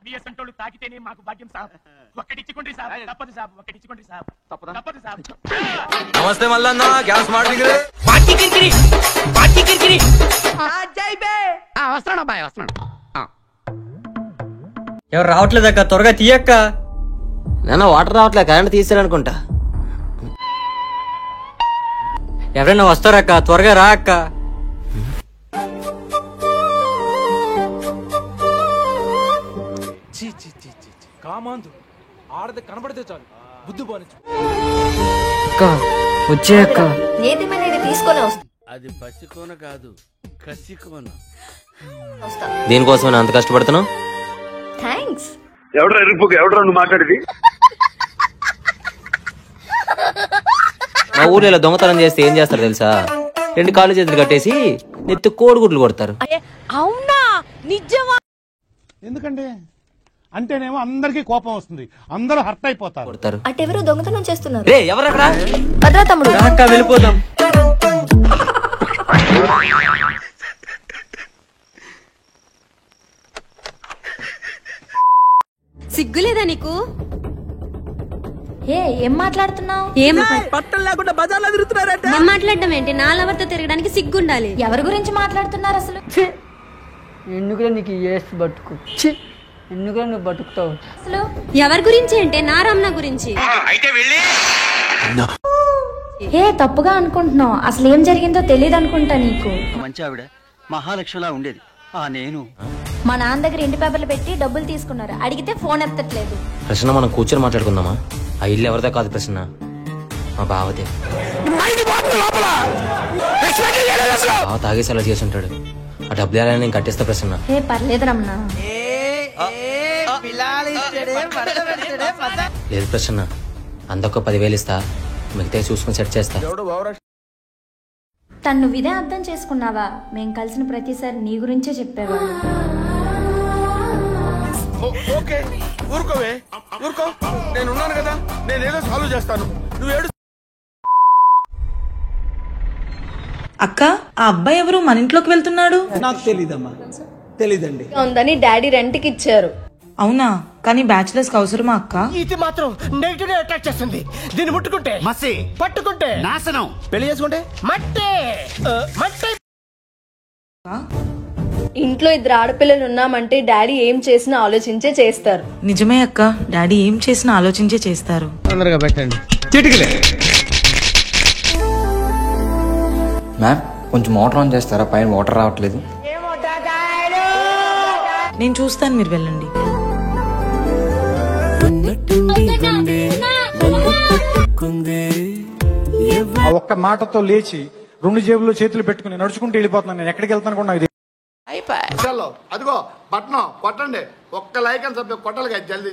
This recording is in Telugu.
మీ అసంటోళ్ళు తాకితేనే మాకు భాగ్యం సాబ్. ఒక్కటిచ్చుకోండి సాబ్, తప్పదు సాబ్, ఒక్కటిచ్చుకోండి సాబ్, తప్పదు సాబ్. నమస్తే మల్లన్న, గ్యాస్ మార్టింగ్ వస్తున్నాడు అబ్బాయి, వస్తున్నాడు. ఎవరు రావట్లేదక్క, త్వరగా తీయక్క. నాన్న వాటర్ రావట్లే, కరెంట్ తీసారనుకుంటా. ఎవరైనా వస్తారక్క, త్వరగా రా అక్క. కామాంధు ఆడది కనబడితే చాలు బుద్ధి పోనిచ్చు. అక్క వచ్చే అక్క. ఏదేమైనా ఇది తీసుకొని అది పసికోన కాదు, కసికోన. దీనికోసం అంత కష్టపడుతున్నావు. థ్యాంక్స్. ఎవడరా నువ్వు మాట్లాడేది? మా ఊర్లో ఇలా దొంగతనం చేస్తే ఏం చేస్తారు తెలుసా? 2 కాళ్ళు చేతులు కట్టేసి నెత్తి కోడిగుడ్లు కొడతారు. అవునా? నిజమా? ఎందుకంటే అంటేనేమో అందరికి కోపం వస్తుంది, అందరూ హర్ట్ అయిపోతారు. కొడతారు. అటెవరో దొంగతనం చేస్తున్నారు. రే ఎవరక్కడ? భద్రా తమ్ముడు. అక్క వెళ్ళిపోదాం. సిగ్గులేదా నీకు? ఏం మాట్లాడుతున్నావు? పట్టం లేకుండా బజార్లో తిరుగుతున్నారంటే ఏం మాట్లాడడం ఏంటి? నా లవర్తో తిరగడానికి సిగ్గుండాలి. ఎవరి గురించి మాట్లాడుతున్నారు అసలు? ఎందుకులే నీకు ఏసు బతుకు, ఎందుకులే నువ్వు బతుకుతావు. అసలు ఎవరి గురించి అంటే నా రమణ గురించి. తప్పుగా అనుకుంటున్నావు. అసలు ఏం జరిగిందో తెలియదు అనుకుంటా నీకు. మంచి ఆవిడ మహాలక్ష్మిలా ఉండేది. నేను మా నాన్న దగ్గర ఇంటి పేపర్లు పెట్టి డబ్బులు తీసుకున్నారు. అడిగితే ఫోన్ ఎత్తట్లేదు. ప్రశ్న మనం కూర్చొని మాట్లాడుకుందామా? ఆ ఇల్లు ఎవరిదా కాదు ప్రశ్న, మా బావదే. బావ తాగేసి అలా చేసి ఉంటాడు. ఆ డబ్బులు ఎలా నేను కట్టేస్తా ప్రశ్న. పర్లేదు రమణ. లేదు ప్రశ్న, అందొక్క 10,000 ఇస్తా, మిగతా చూసుకుని సెట్ చేస్తా. తను నువ్వు ఇదే అర్థం చేసుకున్నావా? మేం కలిసిన ప్రతిసారి నీ గురించే చెప్పేవాడు. ఓకే ఊరుకోవే, ఊరుకో. నేను ఉన్నాను కదా, నేనేదో సాల్వ్ చేస్తాను. నువ్వేడు. అక్క, ఆ అబ్బాయి ఎవరు మన ఇంట్లోకి వెళ్తున్నాడు? నాకు తెలీదమ్మా, తెలీదండి. ఉందని డాడీ రెంట్కి ఇచ్చారు. అవునా? కానీ బ్యాచిలర్స్ కి అవసరమా అక్క? ఇది మాత్రం నెగిటివ్ అట్రాక్ట్ చేస్తుంది. దీన్ని ముట్టుకుంటే మసి, పట్టుకుంటే నాశనం, పెళ్లి చేసుకుంటే మట్టే మట్టే. ఇంట్లో 2 ఆడపిల్లలు ఉన్నామంటే డాడీ ఏం చేసినా ఆలోచించే చేస్తారు. నిజమే అక్క, డాడీ ఏం చేసినా ఆలోచించే చేస్తారు. తొందరగా పెట్టండి. చిటికలే. మ్యామ్ కొంచెం మోటార్ ఆన్ చేస్తారా? పైన వాటర్ రావట్లేదు. నేను చూస్తాను, మీరు వెళ్ళండి. ఒక్క మాటతో లేచి 2 జేబుల్లో చేతులు పెట్టుకుని నడుచుకుంటూ వెళ్ళిపోతున్నాను. నేను ఎక్కడికి వెళ్తాను కూడా నాకు అదిగో బట్నం కొట్టండి. ఒక్క లైక్ అని సభ్య కొట్టాలి కదా జల్దీ.